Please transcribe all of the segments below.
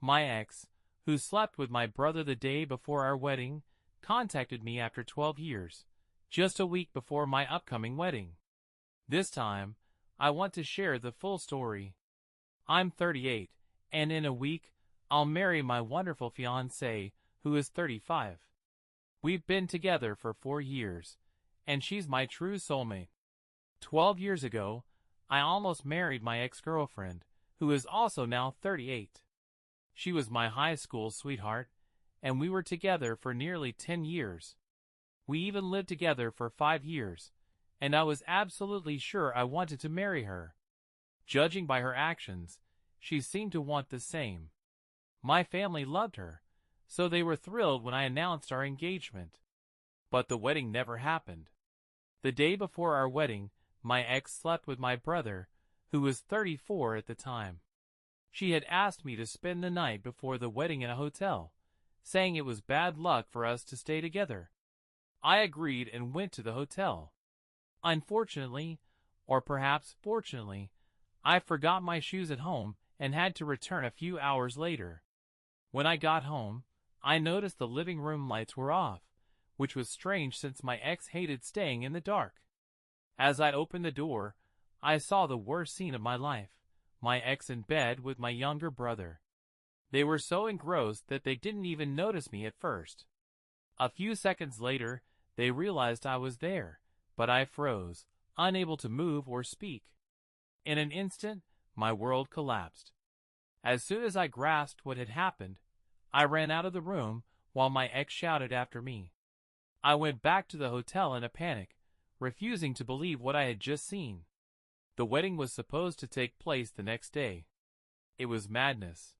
My ex, who slept with my brother the day before our wedding, contacted me after 12 years, just a week before my upcoming wedding. This time, I want to share the full story. I'm 38, and in a week, I'll marry my wonderful fiancée, who is 35. We've been together for 4 years, and she's my true soulmate. 12 years ago, I almost married my ex-girlfriend, who is also now 38. She was my high school sweetheart, and we were together for nearly 10 years. We even lived together for 5 years, and I was absolutely sure I wanted to marry her. Judging by her actions, she seemed to want the same. My family loved her, so they were thrilled when I announced our engagement. But the wedding never happened. The day before our wedding, my ex slept with my brother, who was 34 at the time. She had asked me to spend the night before the wedding in a hotel, saying it was bad luck for us to stay together. I agreed and went to the hotel. Unfortunately, or perhaps fortunately, I forgot my shoes at home and had to return a few hours later. When I got home, I noticed the living room lights were off, which was strange since my ex hated staying in the dark. As I opened the door, I saw the worst scene of my life, my ex in bed with my younger brother. They were so engrossed that they didn't even notice me at first. A few seconds later, they realized I was there, but I froze, unable to move or speak. In an instant, my world collapsed. As soon as I grasped what had happened, I ran out of the room while my ex shouted after me. I went back to the hotel in a panic, refusing to believe what I had just seen. The wedding was supposed to take place the next day. It was madness.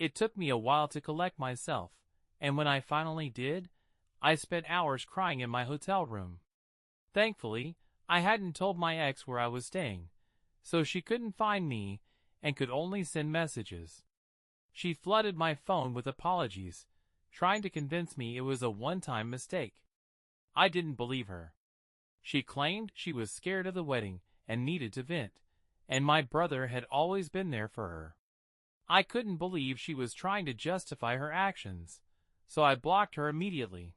It took me a while to collect myself, and when I finally did, I spent hours crying in my hotel room. Thankfully, I hadn't told my ex where I was staying, so she couldn't find me and could only send messages. She flooded my phone with apologies, trying to convince me it was a one-time mistake. I didn't believe her. She claimed she was scared of the wedding and needed to vent, and my brother had always been there for her. I couldn't believe she was trying to justify her actions, so I blocked her immediately.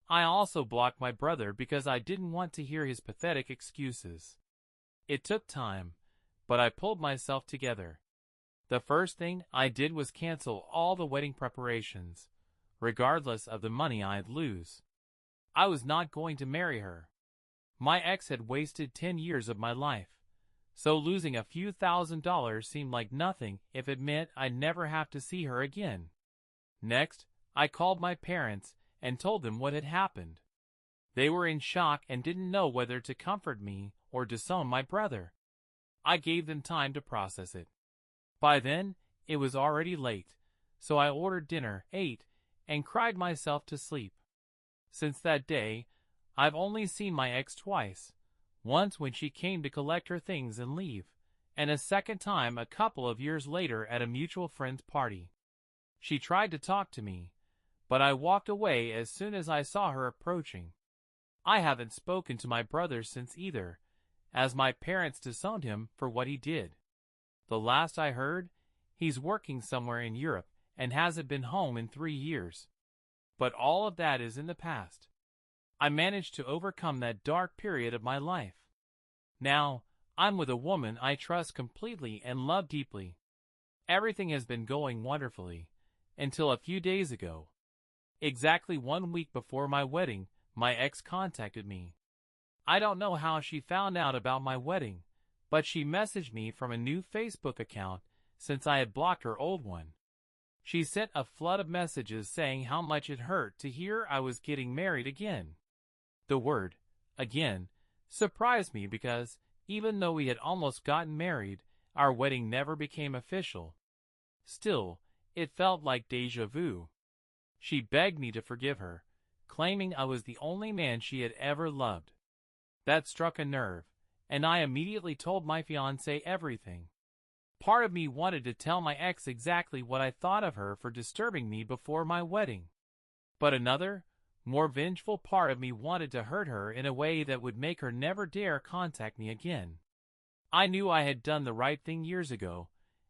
I also blocked my brother because I didn't want to hear his pathetic excuses. It took time, but I pulled myself together. The first thing I did was cancel all the wedding preparations, regardless of the money I'd lose. I was not going to marry her. My ex had wasted 10 years of my life, so losing a few $1,000s seemed like nothing if it meant I'd never have to see her again. Next, I called my parents and told them what had happened. They were in shock and didn't know whether to comfort me or disown my brother. I gave them time to process it. By then, it was already late, so I ordered dinner, ate, and cried myself to sleep. Since that day, I've only seen my ex twice, once when she came to collect her things and leave, and a second time a couple of years later at a mutual friend's party. She tried to talk to me, but I walked away as soon as I saw her approaching. I haven't spoken to my brother since either, as my parents disowned him for what he did. The last I heard, he's working somewhere in Europe and hasn't been home in 3 years. But all of that is in the past. I managed to overcome that dark period of my life. Now, I'm with a woman I trust completely and love deeply. Everything has been going wonderfully, until a few days ago. Exactly 1 week before my wedding, my ex contacted me. I don't know how she found out about my wedding, but she messaged me from a new Facebook account since I had blocked her old one. She sent a flood of messages saying how much it hurt to hear I was getting married again. The word, again, surprised me because, even though we had almost gotten married, our wedding never became official. Still, it felt like déjà vu. She begged me to forgive her, claiming I was the only man she had ever loved. That struck a nerve, and I immediately told my fiancé everything. Part of me wanted to tell my ex exactly what I thought of her for disturbing me before my wedding. But another, more vengeful part of me wanted to hurt her in a way that would make her never dare contact me again. I knew I had done the right thing years ago,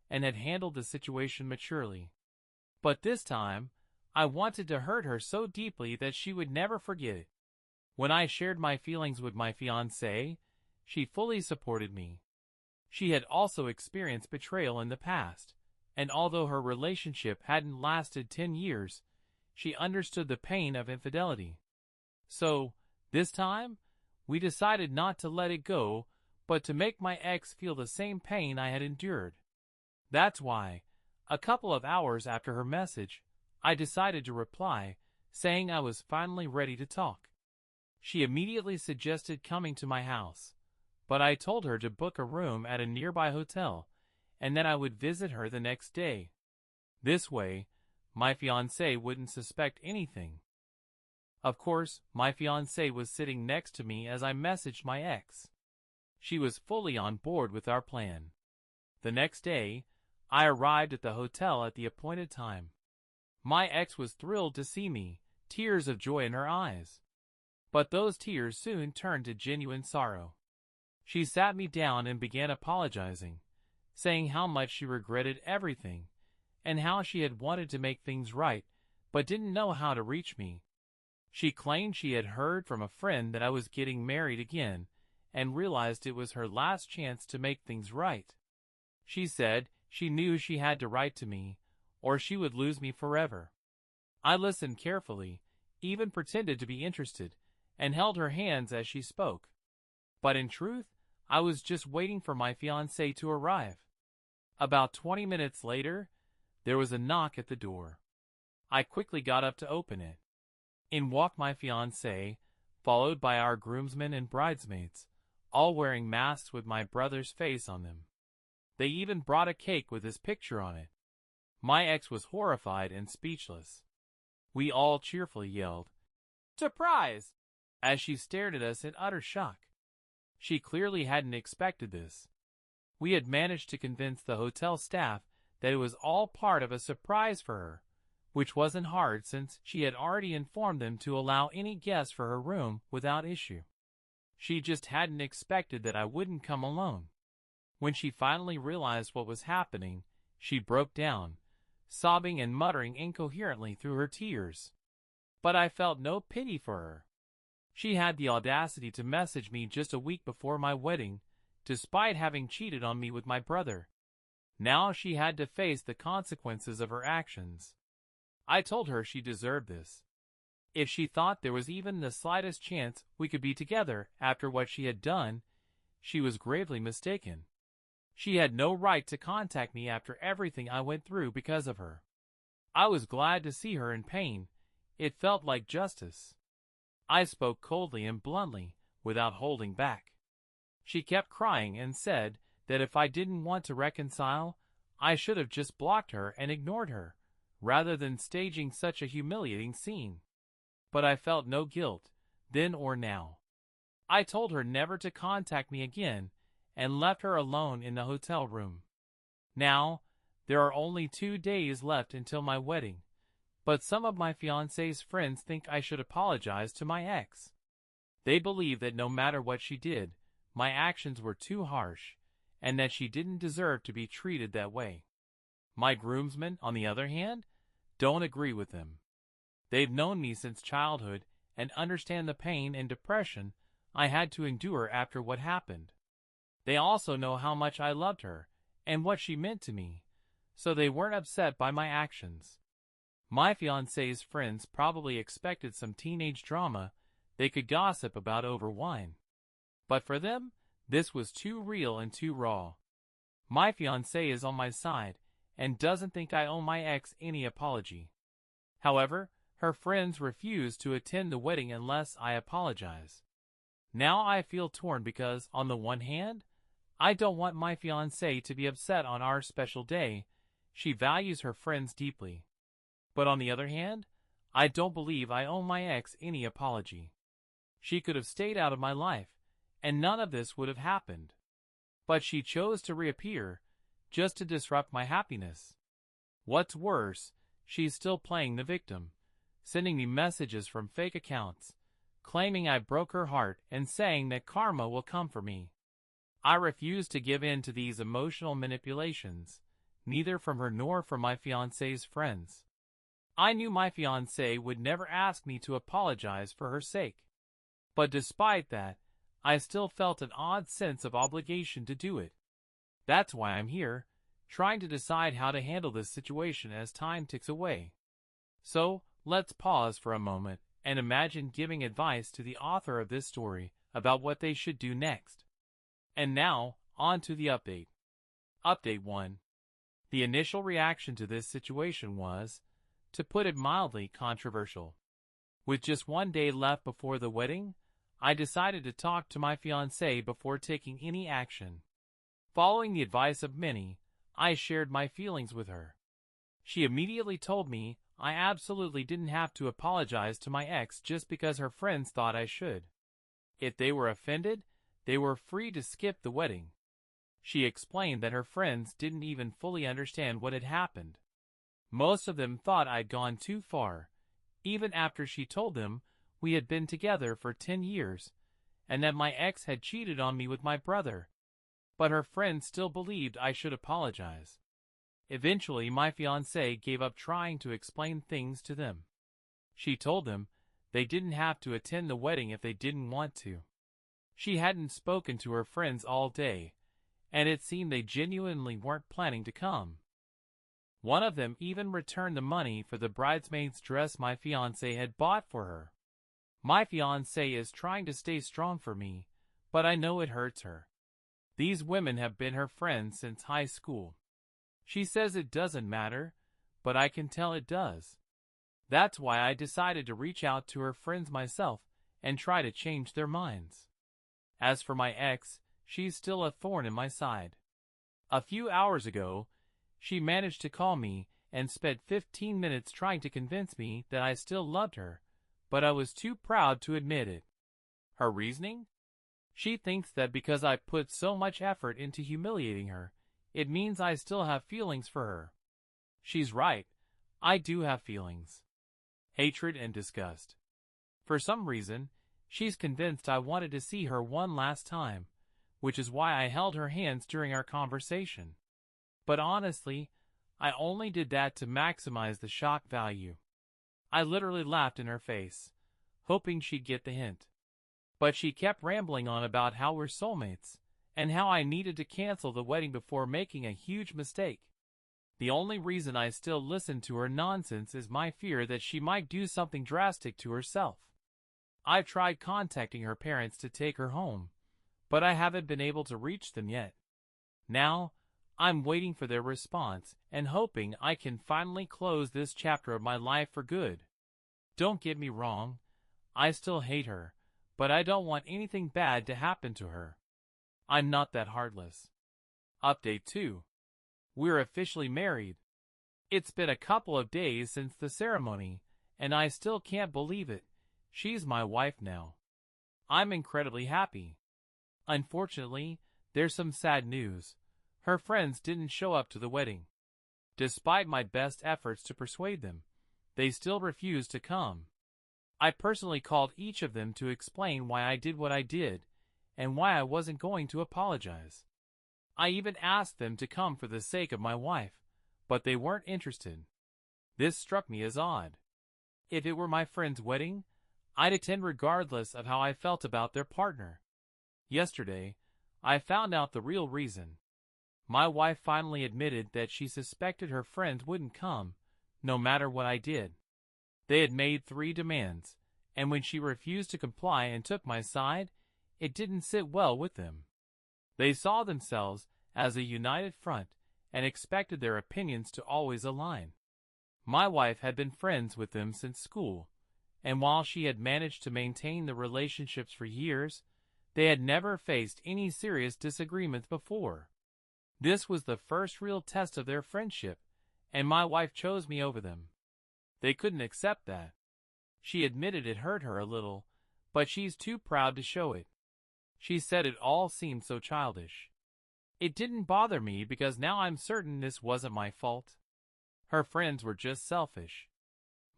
and had handled the situation maturely. But this time, I wanted to hurt her so deeply that she would never forget it. When I shared my feelings with my fiancée, she fully supported me. She had also experienced betrayal in the past, and although her relationship hadn't lasted 10 years, she understood the pain of infidelity. So, this time, we decided not to let it go, but to make my ex feel the same pain I had endured. That's why, a couple of hours after her message, I decided to reply, saying I was finally ready to talk. She immediately suggested coming to my house, but I told her to book a room at a nearby hotel, and that I would visit her the next day. This way, my fiancé wouldn't suspect anything. Of course, my fiancée was sitting next to me as I messaged my ex. She was fully on board with our plan. The next day, I arrived at the hotel at the appointed time. My ex was thrilled to see me, tears of joy in her eyes. But those tears soon turned to genuine sorrow. She sat me down and began apologizing, saying how much she regretted everything, and how she had wanted to make things right, but didn't know how to reach me. She claimed she had heard from a friend that I was getting married again, and realized it was her last chance to make things right. She said she knew she had to write to me, or she would lose me forever. I listened carefully, even pretended to be interested, and held her hands as she spoke. But in truth, I was just waiting for my fiancé to arrive. About 20 minutes later, there was a knock at the door. I quickly got up to open it. In walked my fiancé, followed by our groomsmen and bridesmaids, all wearing masks with my brother's face on them. They even brought a cake with his picture on it. My ex was horrified and speechless. We all cheerfully yelled, "Surprise!" as she stared at us in utter shock. She clearly hadn't expected this. We had managed to convince the hotel staff that it was all part of a surprise for her, which wasn't hard since she had already informed them to allow any guests for her room without issue. She just hadn't expected that I wouldn't come alone. When she finally realized what was happening, she broke down, sobbing and muttering incoherently through her tears. But I felt no pity for her. She had the audacity to message me just a week before my wedding, despite having cheated on me with my brother. Now she had to face the consequences of her actions. I told her she deserved this. If she thought there was even the slightest chance we could be together after what she had done, she was gravely mistaken. She had no right to contact me after everything I went through because of her. I was glad to see her in pain. It felt like justice. I spoke coldly and bluntly, without holding back. She kept crying and said that if I didn't want to reconcile, I should have just blocked her and ignored her, rather than staging such a humiliating scene. But I felt no guilt, then or now. I told her never to contact me again, and left her alone in the hotel room. Now, there are only 2 days left until my wedding, but some of my fiancé's friends think I should apologize to my ex. They believe that no matter what she did, my actions were too harsh, and that she didn't deserve to be treated that way. My groomsmen, on the other hand, don't agree with them. They've known me since childhood and understand the pain and depression I had to endure after what happened. They also know how much I loved her and what she meant to me, so they weren't upset by my actions. My fiancé's friends probably expected some teenage drama they could gossip about over wine. But for them, this was too real and too raw. My fiancé is on my side and doesn't think I owe my ex any apology. However, her friends refuse to attend the wedding unless I apologize. Now I feel torn because, on the one hand, I don't want my fiancé to be upset on our special day. She values her friends deeply. But on the other hand, I don't believe I owe my ex any apology. She could have stayed out of my life, and none of this would have happened. But she chose to reappear, just to disrupt my happiness. What's worse, she's still playing the victim, sending me messages from fake accounts, claiming I broke her heart and saying that karma will come for me. I refuse to give in to these emotional manipulations, neither from her nor from my fiancé's friends. I knew my fiancée would never ask me to apologize for her sake. But despite that, I still felt an odd sense of obligation to do it. That's why I'm here, trying to decide how to handle this situation as time ticks away. So, let's pause for a moment and imagine giving advice to the author of this story about what they should do next. And now, on to the update. Update 1. The initial reaction to this situation was, to put it mildly, controversial. With just one day left before the wedding, I decided to talk to my fiancée before taking any action. Following the advice of many, I shared my feelings with her. She immediately told me I absolutely didn't have to apologize to my ex just because her friends thought I should. If they were offended, they were free to skip the wedding. She explained that her friends didn't even fully understand what had happened. Most of them thought I'd gone too far, even after she told them we had been together for 10 years, and that my ex had cheated on me with my brother. But her friends still believed I should apologize. Eventually, my fiancée gave up trying to explain things to them. She told them they didn't have to attend the wedding if they didn't want to. She hadn't spoken to her friends all day, and it seemed they genuinely weren't planning to come. One of them even returned the money for the bridesmaid's dress my fiancé had bought for her. My fiancé is trying to stay strong for me, but I know it hurts her. These women have been her friends since high school. She says it doesn't matter, but I can tell it does. That's why I decided to reach out to her friends myself and try to change their minds. As for my ex, she's still a thorn in my side. A few hours ago, she managed to call me and spent 15 minutes trying to convince me that I still loved her, but I was too proud to admit it. Her reasoning? She thinks that because I put so much effort into humiliating her, it means I still have feelings for her. She's right, I do have feelings. Hatred and disgust. For some reason, she's convinced I wanted to see her one last time, which is why I held her hands during our conversation. But honestly, I only did that to maximize the shock value. I literally laughed in her face, hoping she'd get the hint. But she kept rambling on about how we're soulmates, and how I needed to cancel the wedding before making a huge mistake. The only reason I still listen to her nonsense is my fear that she might do something drastic to herself. I've tried contacting her parents to take her home, but I haven't been able to reach them yet. Now, I'm waiting for their response and hoping I can finally close this chapter of my life for good. Don't get me wrong, I still hate her, but I don't want anything bad to happen to her. I'm not that heartless. Update 2. We're officially married. It's been a couple of days since the ceremony, and I still can't believe it. She's my wife now. I'm incredibly happy. Unfortunately, there's some sad news. Her friends didn't show up to the wedding. Despite my best efforts to persuade them, they still refused to come. I personally called each of them to explain why I did what I did, and why I wasn't going to apologize. I even asked them to come for the sake of my wife, but they weren't interested. This struck me as odd. If it were my friend's wedding, I'd attend regardless of how I felt about their partner. Yesterday, I found out the real reason. My wife finally admitted that she suspected her friends wouldn't come, no matter what I did. They had made 3 demands, and when she refused to comply and took my side, it didn't sit well with them. They saw themselves as a united front and expected their opinions to always align. My wife had been friends with them since school, and while she had managed to maintain the relationships for years, they had never faced any serious disagreements before. This was the first real test of their friendship, and my wife chose me over them. They couldn't accept that. She admitted it hurt her a little, but she's too proud to show it. She said it all seemed so childish. It didn't bother me because now I'm certain this wasn't my fault. Her friends were just selfish.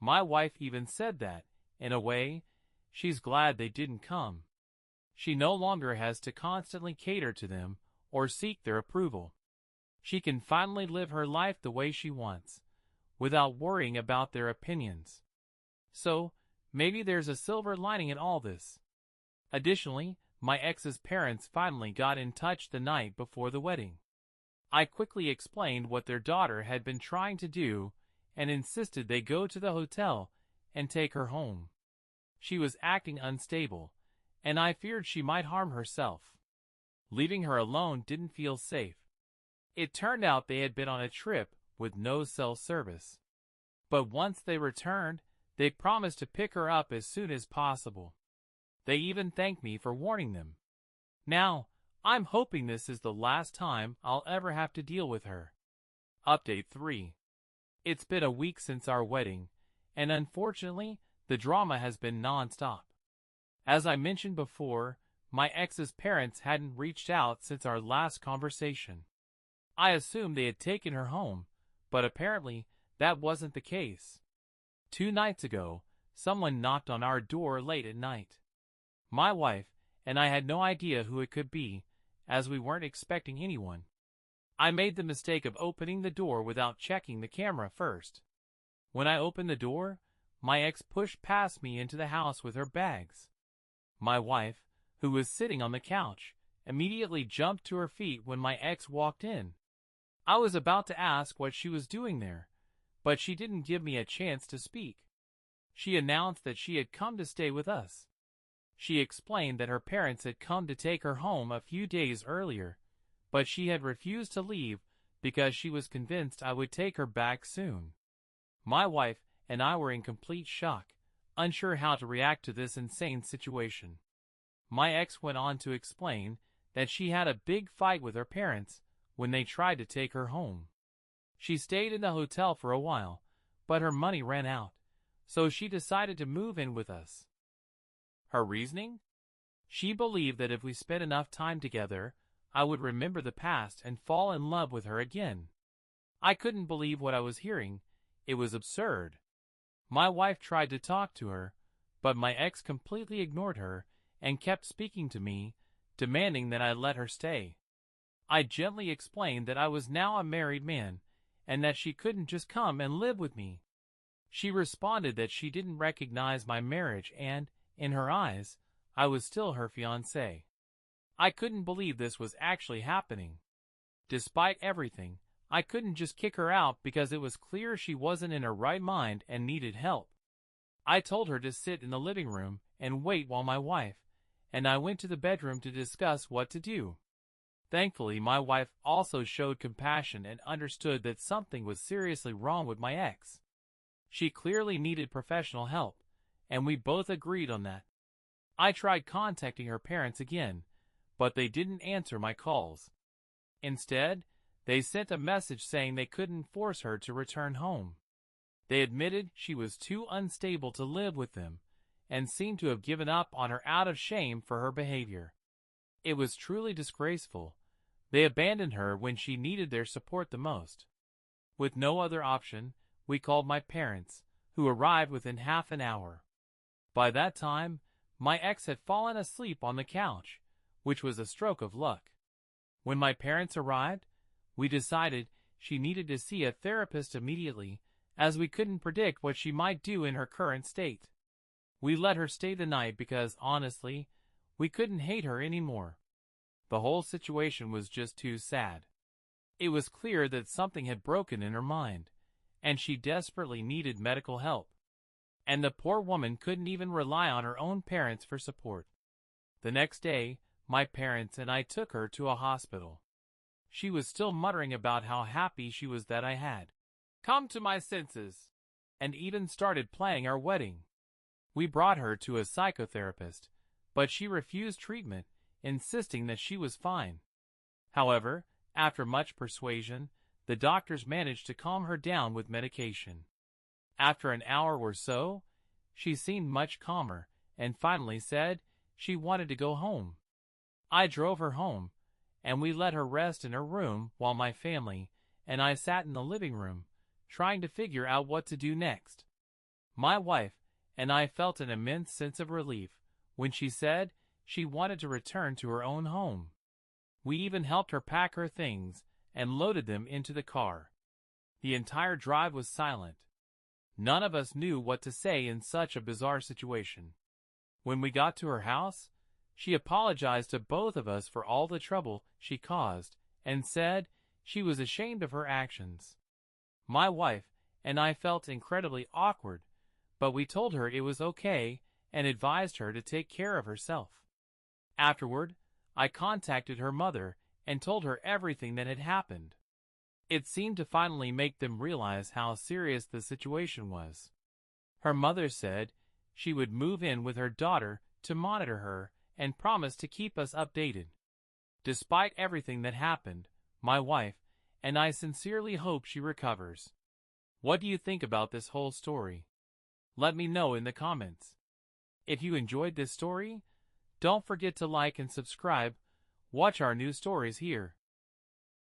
My wife even said that, in a way, she's glad they didn't come. She no longer has to constantly cater to them or seek their approval. She can finally live her life the way she wants, without worrying about their opinions. So, maybe there's a silver lining in all this. Additionally, my ex's parents finally got in touch the night before the wedding. I quickly explained what their daughter had been trying to do and insisted they go to the hotel and take her home. She was acting unstable, and I feared she might harm herself. Leaving her alone didn't feel safe. It turned out they had been on a trip with no cell service. But once they returned, they promised to pick her up as soon as possible. They even thanked me for warning them. Now, I'm hoping this is the last time I'll ever have to deal with her. Update 3. It's been a week since our wedding, and unfortunately, the drama has been non-stop. As I mentioned before, my ex's parents hadn't reached out since our last conversation. I assumed they had taken her home, but apparently that wasn't the case. 2 nights ago, someone knocked on our door late at night. My wife and I had no idea who it could be, as we weren't expecting anyone. I made the mistake of opening the door without checking the camera first. When I opened the door, my ex pushed past me into the house with her bags. My wife, who was sitting on the couch, immediately jumped to her feet when my ex walked in. I was about to ask what she was doing there, but she didn't give me a chance to speak. She announced that she had come to stay with us. She explained that her parents had come to take her home a few days earlier, but she had refused to leave because she was convinced I would take her back soon. My wife and I were in complete shock, unsure how to react to this insane situation. My ex went on to explain that she had a big fight with her parents when they tried to take her home. She stayed in the hotel for a while, but her money ran out, so she decided to move in with us. Her reasoning? She believed that if we spent enough time together, I would remember the past and fall in love with her again. I couldn't believe what I was hearing. It was absurd. My wife tried to talk to her, but my ex completely ignored her and kept speaking to me, demanding that I let her stay. I gently explained that I was now a married man, and that she couldn't just come and live with me. She responded that she didn't recognize my marriage and, in her eyes, I was still her fiancé. I couldn't believe this was actually happening. Despite everything, I couldn't just kick her out because it was clear she wasn't in her right mind and needed help. I told her to sit in the living room and wait while my wife and I went to the bedroom to discuss what to do. Thankfully, my wife also showed compassion and understood that something was seriously wrong with my ex. She clearly needed professional help, and we both agreed on that. I tried contacting her parents again, but they didn't answer my calls. Instead, they sent a message saying they couldn't force her to return home. They admitted she was too unstable to live with them, and seemed to have given up on her out of shame for her behavior. It was truly disgraceful. They abandoned her when she needed their support the most. With no other option, we called my parents, who arrived within half an hour. By that time, my ex had fallen asleep on the couch, which was a stroke of luck. When my parents arrived, we decided she needed to see a therapist immediately, as we couldn't predict what she might do in her current state. We let her stay the night because, honestly, we couldn't hate her anymore. The whole situation was just too sad. It was clear that something had broken in her mind, and she desperately needed medical help. And the poor woman couldn't even rely on her own parents for support. The next day, my parents and I took her to a hospital. She was still muttering about how happy she was that I had come to my senses, and even started planning our wedding. We brought her to a psychotherapist, but she refused treatment, insisting that she was fine. However, after much persuasion, the doctors managed to calm her down with medication. After an hour or so, she seemed much calmer and finally said she wanted to go home. I drove her home, and we let her rest in her room while my family and I sat in the living room, trying to figure out what to do next. My wife and I felt an immense sense of relief when she said she wanted to return to her own home. We even helped her pack her things and loaded them into the car. The entire drive was silent. None of us knew what to say in such a bizarre situation. When we got to her house, she apologized to both of us for all the trouble she caused and said she was ashamed of her actions. My wife and I felt incredibly awkward, but we told her it was okay and advised her to take care of herself. Afterward, I contacted her mother and told her everything that had happened. It seemed to finally make them realize how serious the situation was. Her mother said she would move in with her daughter to monitor her and promised to keep us updated. Despite everything that happened, my wife and I sincerely hope she recovers. What do you think about this whole story? Let me know in the comments. If you enjoyed this story, don't forget to like and subscribe. Watch our new stories here.